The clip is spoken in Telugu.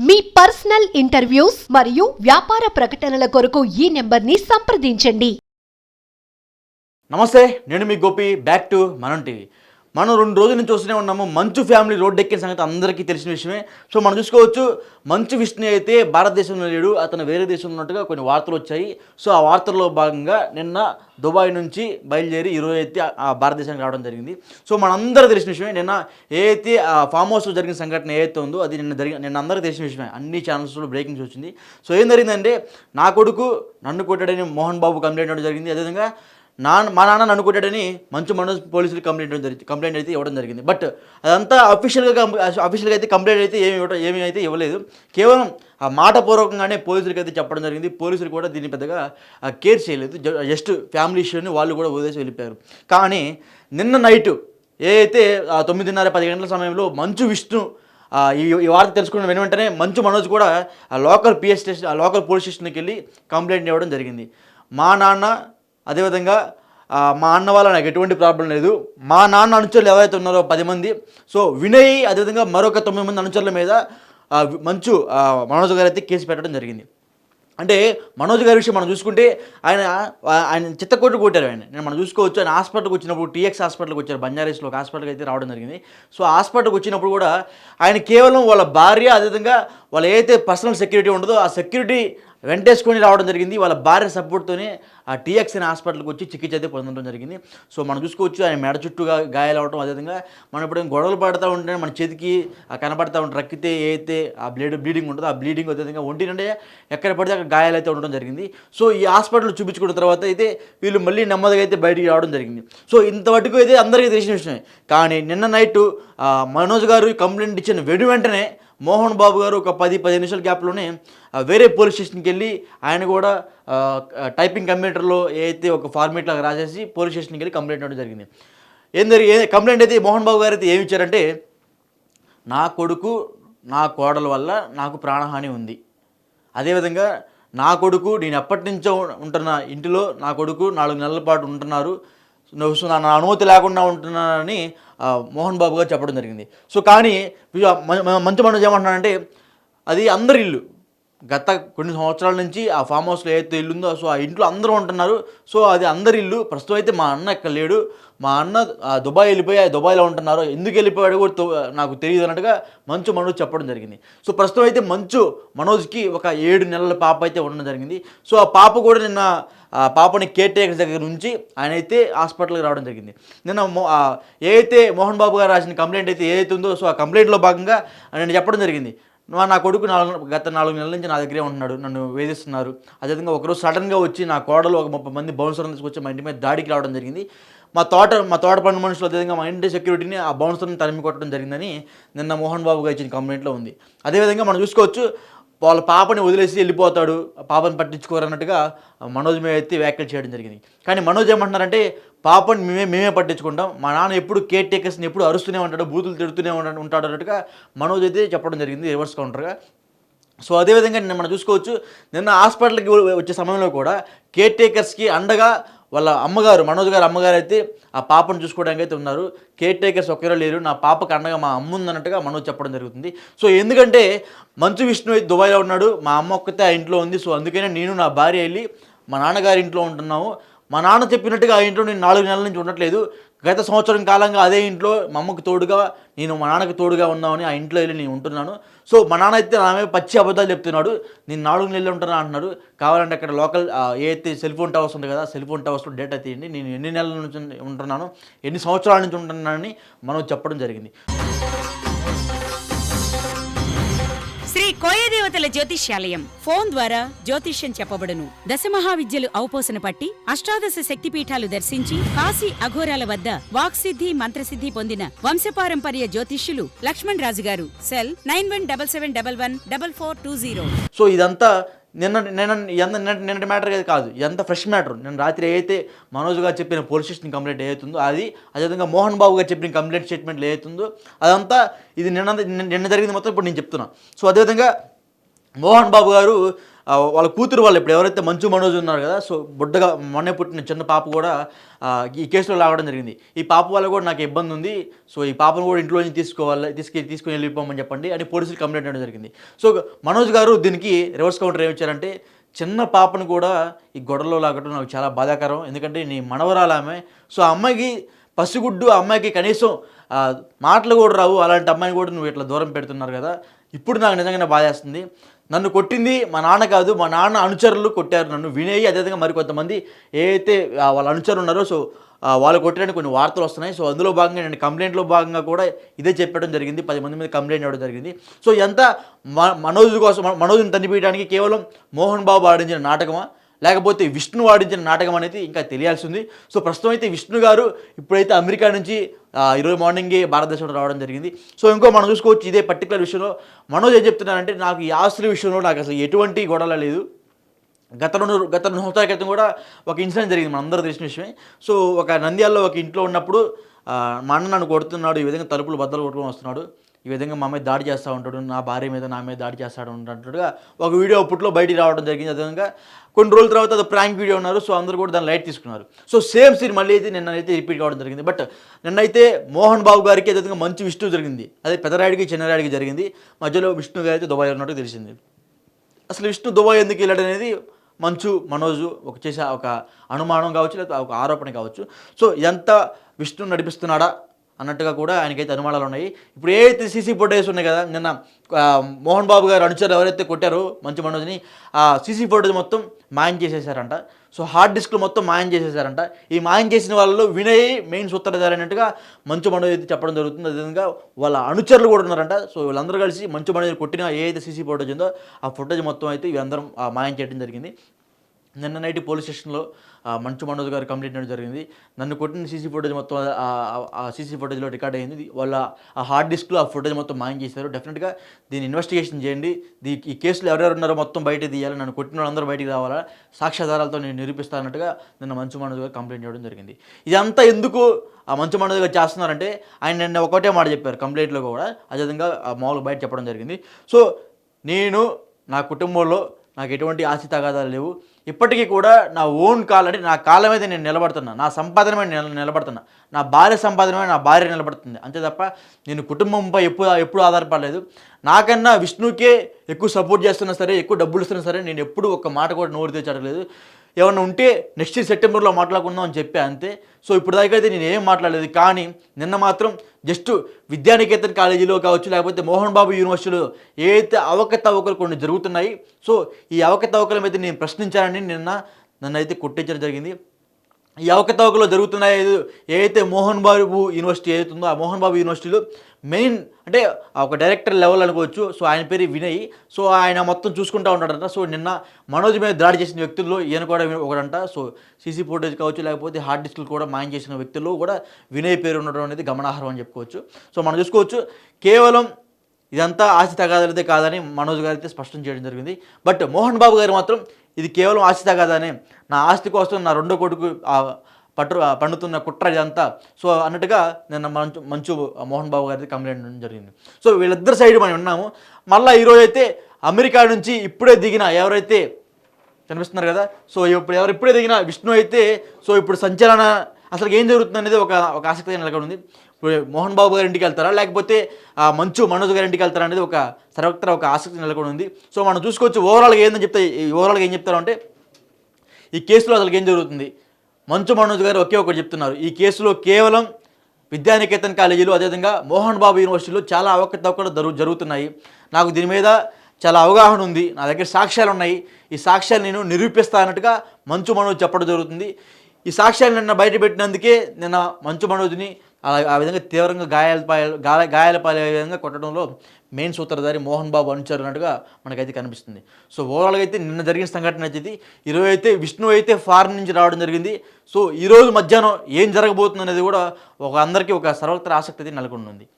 మీ పర్సనల్ ఇంటర్వ్యూస్ మరియు వ్యాపార ప్రకటనల కొరకు ఈ నెంబర్ని సంప్రదించండి. నమస్తే, నేను మీ గోపి. బ్యాక్ టు మనం టీవీ. మనం 2 రోజుల నుంచి చూస్తూనే ఉన్నాము. మంచు ఫ్యామిలీ రోడ్డు ఎక్కిన సంగతి అందరికీ తెలిసిన విషయమే. సో మనం చూసుకోవచ్చు, మంచు విష్ణు అయితే భారతదేశంలో లేడు, అతను వేరే దేశంలో ఉన్నట్టుగా కొన్ని వార్తలు వచ్చాయి. సో ఆ వార్తల్లో భాగంగా నిన్న దుబాయ్ నుంచి బయలుదేరి ఈరోజు అయితే ఆ భారతదేశానికి రావడం జరిగింది. సో మనందరూ తెలిసిన విషయమే. నిన్న ఏదైతే ఆ ఫామ్ హౌస్లో జరిగిన సంఘటన ఏదైతే ఉందో అది నిన్న అందరికీ తెలిసిన విషయమే. అన్ని ఛానల్స్లో బ్రేకింగ్స్ వచ్చింది. సో ఏం జరిగిందంటే, నా కొడుకు నన్ను కొట్టాడని మోహన్ బాబు కంప్లైంట్ ఇవ్వడం జరిగింది. అదేవిధంగా మా నాన్న నన్ను కొట్టాడని మంచు మనోజ్ పోలీసులు కంప్లైంట్ అయితే ఇవ్వడం జరిగింది. బట్ అదంతా అఫీషియల్గా అయితే కంప్లైంట్ అయితే ఏమీ అయితే ఇవ్వలేదు. కేవలం ఆ మాటపూర్వకంగానే పోలీసులకి అయితే చెప్పడం జరిగింది. పోలీసులు కూడా దీన్ని పెద్దగా కేర్ చేయలేదు. జస్ట్ ఫ్యామిలీ ఇష్యూని వాళ్ళు కూడా వదిలేసి వెళ్ళిపోయారు. కానీ నిన్న నైటు ఏదైతే 9:30-10 గంటల సమయంలో మంచు విష్ణు ఈ వార్త తెలుసుకున్న వెంటనే మంచు మనోజ్ కూడా లోకల్ పోలీస్ స్టేషన్కి వెళ్ళి కంప్లైంట్ ఇవ్వడం జరిగింది. మా నాన్న, అదేవిధంగా మా అన్న వాళ్ళ నాకు ఎటువంటి ప్రాబ్లం లేదు, మా నాన్న అనుచరులు ఎవరైతే ఉన్నారో 10 మంది, సో వినయ్ అదేవిధంగా మరొక 9 మంది అనుచరుల మీద మనోజ్ గారు అయితే కేసు పెట్టడం జరిగింది. అంటే మనోజ్ గారి విషయం మనం చూసుకుంటే ఆయన చిత్తకొట్టు కొట్టారు. మనం చూసుకోవచ్చు, ఆయన హాస్పిటల్కి వచ్చినప్పుడు టీఎక్స్ హాస్పిటల్కి వచ్చారు. బంజారాస్లో ఒక హాస్పిటల్కి అయితే రావడం జరిగింది. సో హాస్పిటల్కి వచ్చినప్పుడు కూడా ఆయన కేవలం వాళ్ళ భార్య, అదేవిధంగా వాళ్ళ ఏదైతే పర్సనల్ సెక్యూరిటీ ఉండదో ఆ సెక్యూరిటీ వెంటేసుకొని రావడం జరిగింది. వాళ్ళ భార్య సపోర్ట్తోనే ఆ టీఎక్స్ అనే హాస్పిటల్కి వచ్చి చికిత్స అయితే పొందడం జరిగింది. సో మనం చూసుకోవచ్చు, ఆయన మెడ చుట్టూగా గాయాలవడం, అదేవిధంగా మనం ఇప్పుడు గొడవలు పడుతూ ఉంటే మన చేతికి కనపడతా ఉంటే రక్కితే ఏదైతే ఆ బ్లీడింగ్ ఉంటుందో ఆ బ్లీడింగ్, అదేవిధంగా ఒంటి నుండి ఎక్కడ పడితే అక్కడ గాయాలు అయితే ఉండడం జరిగింది. సో ఈ హాస్పిటల్ చూపించుకున్న తర్వాత అయితే వీళ్ళు మళ్ళీ నెమ్మదిగా అయితే బయటికి రావడం జరిగింది. సో ఇంతవరకు అయితే అందరికీ తెలిసిన విషయమే. కానీ నిన్న నైట్ మనోజ్ గారు కంప్లైంట్ ఇచ్చిన వెంటనే మోహన్ బాబు గారు ఒక 10-15 నిమిషాల గ్యాప్లోనే వేరే పోలీస్ స్టేషన్కి వెళ్ళి ఆయన కూడా టైపింగ్ కంప్యూటర్లో ఏదైతే ఒక ఫార్మేట్ లాగా రాసేసి పోలీస్ స్టేషన్కి వెళ్ళి కంప్లైంట్ ఇవ్వడం జరిగింది. కంప్లైంట్ అయితే మోహన్ బాబు గారు అయితే ఏమి ఇచ్చారంటే, నా కొడుకు నా కోడల వల్ల నాకు ప్రాణహాని ఉంది, అదేవిధంగా నా కొడుకు నేను ఎప్పటి నుంచో ఉంటున్న ఇంటిలో నా కొడుకు 4 నెలల పాటు ఉంటున్నారు, నా అనుమతి లేకుండా ఉంటున్నానని మోహన్ బాబు గారు చెప్పడం జరిగింది. సో కానీ మంచు మనోజ్ ఏమంటున్నాడంటే, అది అందరి ఇల్లు, గత కొన్ని సంవత్సరాల నుంచి ఆ ఫామ్ హౌస్లో ఏదైతే ఇల్లు ఉందో సో ఆ ఇంట్లో అందరూ ఉంటున్నారు. సో అది అందరి ఇల్లు. ప్రస్తుతం అయితే మా అన్న ఇక్కడ లేడు, మా అన్న దుబాయ్ వెళ్ళిపోయి దుబాయ్లో ఉంటున్నారు, ఎందుకు వెళ్ళిపోయాడు కూడా నాకు తెలియదు అన్నట్టుగా మంచు మనోజ్ చెప్పడం జరిగింది. సో ప్రస్తుతం అయితే మంచు మనోజ్కి ఒక 7 నెలల పాప అయితే ఉండడం జరిగింది. సో ఆ పాప కూడా నిన్న పాపని కేర్ టేకర్స్ దగ్గర నుంచి ఆయన అయితే హాస్పిటల్కి రావడం జరిగింది. నిన్న ఏదైతే మోహన్ బాబు గారు రాసిన కంప్లైంట్ అయితే ఏదైతే ఉందో సో ఆ కంప్లైంట్లో భాగంగా నేను చెప్పడం జరిగింది, నా కొడుకు గత 4 నెలల నుంచి నా దగ్గరే ఉంటున్నాడు, నన్ను వేధిస్తున్నారు, అదేవిధంగా ఒకరోజు సడన్గా వచ్చి నా కోడలు ఒక 30 మంది బౌన్సర్లను తీసుకొచ్చి మా ఇంటి మీద దాడికి రావడం జరిగింది, మా తోట పని మనుషులు, అదేవిధంగా మా ఇంటి సెక్యూరిటీని ఆ బౌన్సర్ని తరిమి కొట్టడం జరిగిందని నిన్న మోహన్ బాబు గారు ఇచ్చిన కంప్లైంట్లో ఉంది. అదేవిధంగా మనం చూసుకోవచ్చు, వాళ్ళ పాపని వదిలేసి వెళ్ళిపోతాడు, పాపని పట్టించుకోరు అన్నట్టుగా మనోజ్ మీద అయితే వ్యాఖ్యలు చేయడం జరిగింది. కానీ మనోజ్ ఏమంటున్నారంటే, పాపని మేమే పట్టించుకుంటాం, మా నాన్న ఎప్పుడు కేర్ టేకర్స్ని ఎప్పుడు అరుస్తూనే ఉంటాడు, బూతులు తిడుతూనే ఉంటాడు అన్నట్టుగా మనోజ్ అయితే చెప్పడం జరిగింది రివర్స్ కౌంటర్గా. సో అదేవిధంగా నిన్న మనం చూసుకోవచ్చు, నిన్న హాస్పిటల్కి వచ్చే సమయంలో కూడా కేర్ టేకర్స్కి అండగా వాళ్ళ అమ్మగారు, మనోజ్ గారు అమ్మగారు అయితే ఆ పాపను చూసుకోవడానికి అయితే ఉన్నారు. కేర్ టేకర్స్ ఒక్కరో లేరు, నా పాపకు అండగా మా అమ్మ ఉందన్నట్టుగా మనోజ్ చెప్పడం జరుగుతుంది. సో ఎందుకంటే మంచు విష్ణు అయితే దుబాయ్లో ఉన్నాడు, మా అమ్మ ఒక్కతే ఆ ఇంట్లో ఉంది, సో అందుకనే నేను నా భార్య వెళ్ళి మా నాన్నగారి ఇంట్లో ఉంటున్నాము, మా నాన్న చెప్పినట్టుగా ఆ ఇంట్లో నేను 4 నెలల నుంచి ఉండట్లేదు, గత సంవత్సరం కాలంగా అదే ఇంట్లో మా అమ్మకు తోడుగా నేను మా నాన్నకు తోడుగా ఉన్నామని ఆ ఇంట్లో వెళ్ళి నేను ఉంటున్నాను. సో మా నాన్న అయితే నా మీద పచ్చి అబద్ధాలు చెప్తున్నాడు, నేను 4 నెలలు ఉంటున్నా అంటున్నాడు, కావాలంటే అక్కడ లోకల్ ఏదైతే సెల్ ఫోన్ టవర్స్ ఉంది కదా, సెల్ ఫోన్ టవర్స్లో డేటా తీయండి, నేను ఎన్ని నెలల నుంచి ఉంటున్నాను, ఎన్ని సంవత్సరాల నుంచి ఉంటున్నానని మనం చెప్పడం జరిగింది. శ్రీ కోయదేవతల జ్యోతిష్యాలయం ఫోన్ ద్వారా జ్యోతిష్యం చెప్పబడును. దశమహావిద్యలు ఔపోసన పట్టి అష్టాదశ శక్తిపీఠాలు దర్శించి కాశీ అఘోరాల వద్ద వాక్సిద్ధి మంత్రసిద్ధి పొందిన వంశపారంపర్య జ్యోతిష్యులు లక్ష్మణ్ రాజు గారు. సెల్ 9177114420. సో ఇదంతా నిన్నటి మ్యాటర్ కాదు, ఎంత ఫ్రెష్ మ్యాటర్. నేను రాత్రి ఏదైతే మనోజ్ గారు చెప్పిన పోలీస్ స్టేషన్ కంప్లైంట్ ఏదైతుందో అది, అదేవిధంగా మోహన్ బాబు గారు చెప్పిన కంప్లైంట్ స్టేట్మెంట్లు ఏదైతుందో అదంతా ఇది నిన్న జరిగింది మొత్తం ఇప్పుడు నేను చెప్తున్నా. సో అదేవిధంగా మోహన్ బాబు గారు వాళ్ళ కూతురు వాళ్ళు ఇప్పుడు ఎవరైతే మంచు మనోజ్ ఉన్నారు కదా, సో బుడ్డగా మొన్నే పుట్టిన చిన్న పాప కూడా ఈ కేసులో లాగడం జరిగింది. ఈ పాప వల్ల కూడా నాకు ఇబ్బంది ఉంది, సో ఈ పాపను కూడా ఇంట్లో నుంచి తీసుకుని వెళ్ళిపోమని చెప్పండి అని పోలీసులు కంప్లైంట్ చేయడం జరిగింది. సో మనోజ్ గారు దీనికి రివర్స్ కౌంటర్ ఏమి ఇచ్చారంటే, చిన్న పాపను కూడా ఈ గొడవలో లాగడం నాకు చాలా బాధాకరం, ఎందుకంటే నీ మనవరాలు ఆమె, సో అమ్మాయికి పసిగుడ్డు, అమ్మాయికి కనీసం మాటలు కూడా రావు, అలాంటి అమ్మాయిని కూడా నువ్వు ఇట్లా దూరం పెడుతున్నారు కదా, ఇప్పుడు నాకు నిజంగానే బాధేస్తుంది. నన్ను కొట్టింది మా నాన్న కాదు, మా నాన్న అనుచరులు కొట్టారు నన్ను. వినయ్ అదేవిధంగా మరి కొంతమంది ఏదైతే వాళ్ళ అనుచరులు ఉన్నారో, సో వాళ్ళు కొట్టడానికి కొన్ని వార్తలు వస్తున్నాయి. సో అందులో భాగంగా నేను కంప్లైంట్లో భాగంగా కూడా ఇదే చెప్పడం జరిగింది, 10 మంది మీద కంప్లైంట్ ఇవ్వడం జరిగింది. సో ఎంత మనోజ్ కోసం, మనోజ్ని తన్నిపీయడానికి కేవలం మోహన్ బాబు ఆడించిన నాటకమా లేకపోతే విష్ణు ఆడించిన నాటకం అనేది ఇంకా తెలియాల్సి ఉంది. సో ప్రస్తుతం అయితే విష్ణు గారు ఇప్పుడైతే అమెరికా నుంచి ఈరోజు మార్నింగే భారతదేశంలో రావడం జరిగింది. సో ఇంకో మనం చూసుకోవచ్చు, ఇదే పర్టికులర్ విషయంలో మనోజ్ ఏం చెప్తున్నారంటే, నాకు ఈ ఆస్తుల విషయంలో నాకు అసలు ఎటువంటి గొడవ లేదు. గత 2 సంవత్సరాల క్రితం కూడా ఒక ఇన్సిడెంట్ జరిగింది, మనందరూ తెలిసిన విషయమే. సో ఒక నంద్యాలలో ఒక ఇంట్లో ఉన్నప్పుడు మా అన్న నన్ను కొడుతున్నాడు, ఈ విధంగా తలుపులు బద్దలు కొట్టుకొని వస్తున్నాడు, ఈ విధంగా మా మీద దాడి చేస్తూ ఉంటాడు, నా భార్య మీద నా మీద దాడి చేస్తాడు అన్నట్టుగా ఒక వీడియో అప్పట్లో బయటికి రావడం జరిగింది. అదేవిధంగా కొన్ని రోజుల తర్వాత అది ప్రాంక్ వీడియో ఉన్నారు, సో అందరూ కూడా దాన్ని లైట్ తీసుకున్నారు. సో సేమ్ సీన్ మళ్ళీ అయితే నిన్నైతే రిపీట్ కావడం జరిగింది. బట్ నిన్నైతే మోహన్ బాబు గారికి అదేవిధంగా మంచి విష్ణు జరిగింది, అదే పెద్దరాయుడికి చిన్నరాయుడికి జరిగింది. మధ్యలో విష్ణు గారు అయితే దుబాయ్ ఉన్నట్టు తెలిసింది. అసలు విష్ణు దుబాయ్ ఎందుకు వెళ్ళాడు అనేది మంచు మనోజు చేసే ఒక అనుమానం కావచ్చు, లేదా ఒక ఆరోపణ కావచ్చు. సో ఎంత విష్ణు నడిపిస్తున్నాడా అన్నట్టుగా కూడా ఆయనకైతే అనుమానాలు ఉన్నాయి. ఇప్పుడు ఏదైతే సీసీ ఫుటేజ్ ఉన్నాయి కదా, నిన్న మోహన్ బాబు గారు అనుచరు ఎవరైతే కొట్టారో మంచు మనోజ్ని, ఆ సీసీ ఫుటేజ్ మొత్తం మాయం చేసేసారంట. సో హార్డ్ డిస్క్లు మొత్తం మాయం చేసేసారంట. ఈ మాయం చేసిన వాళ్ళలో వినయ్ మెయిన్ సూత్రధారి అన్నట్టుగా మంచు మనోజ్ అయితే చెప్పడం జరుగుతుంది. అదేవిధంగా వాళ్ళ అనుచరులు కూడా ఉన్నారంట. సో వీళ్ళందరూ కలిసి మంచు మనోజ్ కొట్టిన ఏదైతే సీసీ ఫుటేజ్ ఉందో ఆ ఫుటేజ్ మొత్తం అయితే వీళ్ళందరం మాయం చేయడం జరిగింది. నిన్న నైట్ పోలీస్ స్టేషన్లో మంచు మనోజ్ గారు కంప్లైంట్ చేయడం జరిగింది. నన్ను కొట్టిన సీసీ ఫుటేజ్ మొత్తం ఆ సీసీ ఫుటేజ్లో రికార్డ్ అయింది, వాళ్ళ ఆ హార్డ్ డిస్క్లో ఆ ఫుటేజ్ మొత్తం మాయం చేశారు. డెఫినెట్గా దీన్ని ఇన్వెస్టిగేషన్ చేయండి, ఈ కేసులో ఎవరెవరు ఉన్నారో మొత్తం బయట తీయాలి, నన్ను కొట్టిన వాళ్ళందరూ బయటికి రావాలా, సాక్ష్యాధారాలతో నేను నిరూపిస్తానట్టుగా నిన్న మంచు మనోజ్ గారు కంప్లైంట్ చేయడం జరిగింది. ఇదంతా ఎందుకు ఆ మంచు మనోజ్ గారు చేస్తున్నారంటే, ఆయన నిన్న ఒకటే మాట చెప్పారు కంప్లైంట్లో కూడా, అదేవిధంగా మామూలుగా బయట చెప్పడం జరిగింది. సో నేను నా కుటుంబంలో నాకు ఎటువంటి ఆస్తి తగాదాలు లేవు, ఇప్పటికీ కూడా నా ఓన్ అంటే నా కాళ్ళ మీద నేను నిలబడుతున్నా, నా సంపాదన మీద నిలబడుతున్నా, నా భార్య సంపాదన మీద నా భార్య నిలబడుతుంది, అంతే తప్ప నేను కుటుంబంపై ఎప్పుడు ఆధారపడలేదు. నాకన్నా విష్ణుకే ఎక్కువ సపోర్ట్ చేస్తున్నా సరే, ఎక్కువ డబ్బులు ఇస్తున్నా సరే, నేను ఎప్పుడు ఒక్క మాట కూడా నోరు తెచ్చడలేదు. ఏమన్నా ఉంటే నెక్స్ట్ సెప్టెంబర్లో మాట్లాడుకుందాం అని చెప్పి అంతే. సో ఇప్పుడు దాకా అయితే నేను ఏం మాట్లాడలేదు. కానీ నిన్న మాత్రం జస్ట్ విద్యానికేతన్ కాలేజీలో కావచ్చు, లేకపోతే మోహన్ బాబు యూనివర్సిటీలో ఏదైతే అవకతవకలు కొన్ని జరుగుతున్నాయి, సో ఈ అవకతవకల మీద నేను ప్రశ్నించానని నన్ను అయితే కొట్టించడం జరిగింది. ఈ అవకతవకలు జరుగుతున్నాయి ఏదైతే మోహన్ బాబు యూనివర్సిటీ ఏదైతుందో, ఆ మోహన్ బాబు యూనివర్సిటీలో మెయిన్ అంటే ఒక డైరెక్టర్ లెవెల్ అనుకోవచ్చు. సో ఆయన పేరు వినయ్. సో ఆయన మొత్తం చూసుకుంటూ ఉంటాడంట. సో నిన్న మనోజ్ మీద దాడి చేసిన వ్యక్తుల్లో ఈయన కూడా ఒకడంట. సో సీసీ ఫుటేజ్ కావచ్చు, లేకపోతే హార్డ్ డిస్క్లు కూడా మాయం చేసిన వ్యక్తుల్లో కూడా వినయ్ పేరు ఉండడం అనేది గమనార్హం అని చెప్పుకోవచ్చు. సో మనం చూసుకోవచ్చు, కేవలం ఇదంతా ఆస్తి తగాదాలైతే కాదని మనోజ్ గారు అయితే స్పష్టం చేయడం జరిగింది. బట్ మోహన్ బాబు గారు మాత్రం ఇది కేవలం ఆస్తి తగాదానే, నా ఆస్తి కోసం నా రెండో కొడుకు పండుతున్న కుట్ర ఇదంతా సో అన్నట్టుగా నిన్న మంచు మోహన్ బాబు గారి కంప్లైంట్ జరిగింది. సో వీళ్ళిద్దరు సైడ్ మనం ఉన్నాము. మళ్ళీ ఈరోజు అయితే అమెరికా నుంచి ఇప్పుడే దిగిన ఎవరైతే కనిపిస్తున్నారు కదా, సో ఇప్పుడు ఇప్పుడే దిగిన విష్ణు అయితే సో ఇప్పుడు సంచలన అసలు ఏం జరుగుతుంది అనేది ఒక ఆసక్తి నెలకొని ఉంది. ఇప్పుడు మోహన్ బాబు గారి ఇంటికి వెళ్తారా, లేకపోతే మంచు మనోజ్ గారి ఇంటికి వెళ్తారా అనేది సర్వత్రా ఒక ఆసక్తి నెలకొని ఉంది. సో మనం చూసుకోవచ్చు ఓవరాల్గా ఏం చెప్తారు అంటే, ఈ కేసులో అసలు ఏం జరుగుతుంది. మంచు మనోజ్ గారు ఒకటి చెప్తున్నారు, ఈ కేసులో కేవలం విద్యానికేతన్ కాలేజీలో, అదేవిధంగా మోహన్ బాబు యూనివర్సిటీలో చాలా అవకతవకలు జరుగుతున్నాయి, నాకు దీని మీద చాలా అవగాహన ఉంది, నా దగ్గర సాక్ష్యాలు ఉన్నాయి, ఈ సాక్ష్యాలు నేను నిరూపిస్తా అన్నట్టుగా మంచు మనోజ్ చెప్పడం జరుగుతుంది. ఈ సాక్ష్యాలు నిన్న బయటపెట్టినందుకే నిన్న మంచు మనోజ్ని ఆ విధంగా తీవ్రంగా గాయాల పాలే విధంగా కొట్టడంలో మెయిన్ సూత్రధారి మోహన్ బాబు అనుచరు అన్నట్టుగా మనకైతే కనిపిస్తుంది. సో ఓవరాల్గా అయితే నిన్న జరిగిన సంఘటన అయితే ఈరోజు అయితే విష్ణు అయితే ఫారెన్ నుంచి రావడం జరిగింది. సో ఈరోజు మధ్యాహ్నం ఏం జరగబోతుంది అనేది కూడా అందరికీ ఒక సర్వత్రా ఆసక్తి అయితే నెలకొంది.